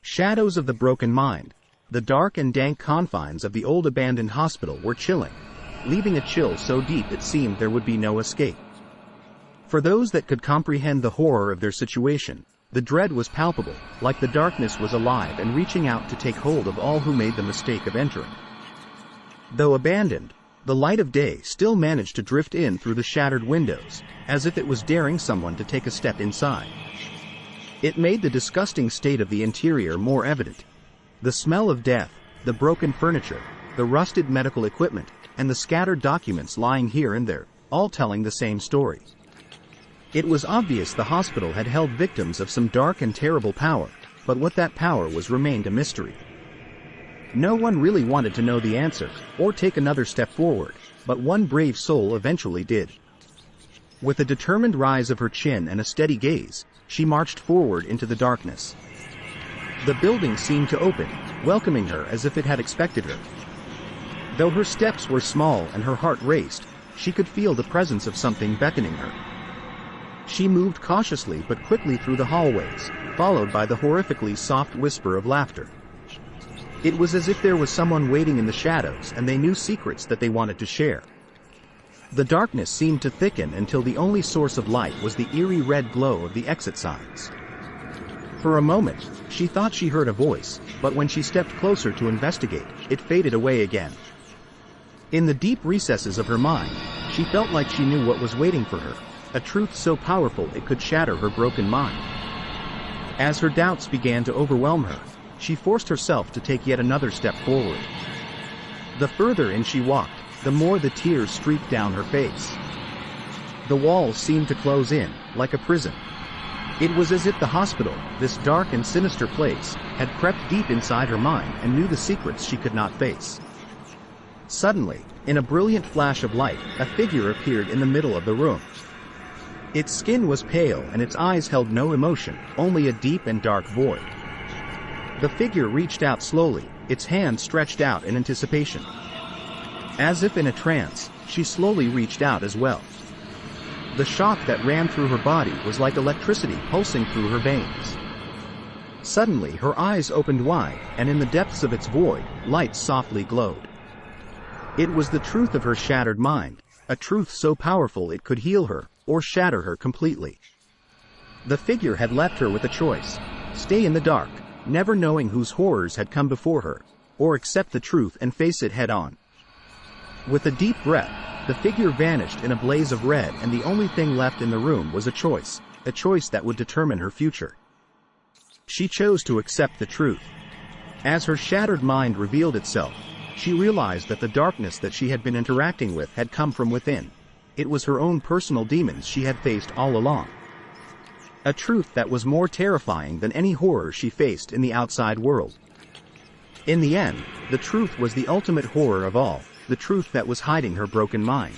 Shadows of the broken mind. The dark and dank confines of the old abandoned hospital were chilling, leaving a chill so deep it seemed there would be no escape. For those that could comprehend the horror of their situation, the dread was palpable, like the darkness was alive and reaching out to take hold of all who made the mistake of entering. Though abandoned, the light of day still managed to drift in through the shattered windows, as if it was daring someone to take a step inside. It made the disgusting state of the interior more evident. The smell of death, the broken furniture, the rusted medical equipment, and the scattered documents lying here and there, all telling the same story. It was obvious the hospital had held victims of some dark and terrible power, but what that power was remained a mystery. No one really wanted to know the answer, or take another step forward, but one brave soul eventually did. With a determined rise of her chin and a steady gaze, she marched forward into the darkness. The building seemed to open, welcoming her as if it had expected her. Though her steps were small and her heart raced, she could feel the presence of something beckoning her. She moved cautiously but quickly through the hallways, followed by the horrifically soft whisper of laughter. It was as if there was someone waiting in the shadows and they knew secrets that they wanted to share. The darkness seemed to thicken until the only source of light was the eerie red glow of the exit signs. For a moment, she thought she heard a voice, but when she stepped closer to investigate, it faded away again. In the deep recesses of her mind, she felt like she knew what was waiting for her, a truth so powerful it could shatter her broken mind. As her doubts began to overwhelm her, she forced herself to take yet another step forward. The further in she walked, the more the tears streaked down her face. The walls seemed to close in, like a prison. It was as if the hospital, this dark and sinister place, had crept deep inside her mind and knew the secrets she could not face. Suddenly, in a brilliant flash of light, a figure appeared in the middle of the room. Its skin was pale and its eyes held no emotion, only a deep and dark void. The figure reached out slowly, its hand stretched out in anticipation. As if in a trance, she slowly reached out as well. The shock that ran through her body was like electricity pulsing through her veins. Suddenly her eyes opened wide, and in the depths of its void, light softly glowed. It was the truth of her shattered mind, a truth so powerful it could heal her, or shatter her completely. The figure had left her with a choice: stay in the dark, never knowing whose horrors had come before her, or accept the truth and face it head-on. With a deep breath, the figure vanished in a blaze of red, and the only thing left in the room was a choice that would determine her future. She chose to accept the truth. As her shattered mind revealed itself, she realized that the darkness that she had been interacting with had come from within. It was her own personal demons she had faced all along. A truth that was more terrifying than any horror she faced in the outside world. In the end, the truth was the ultimate horror of all, the truth that was hiding her broken mind.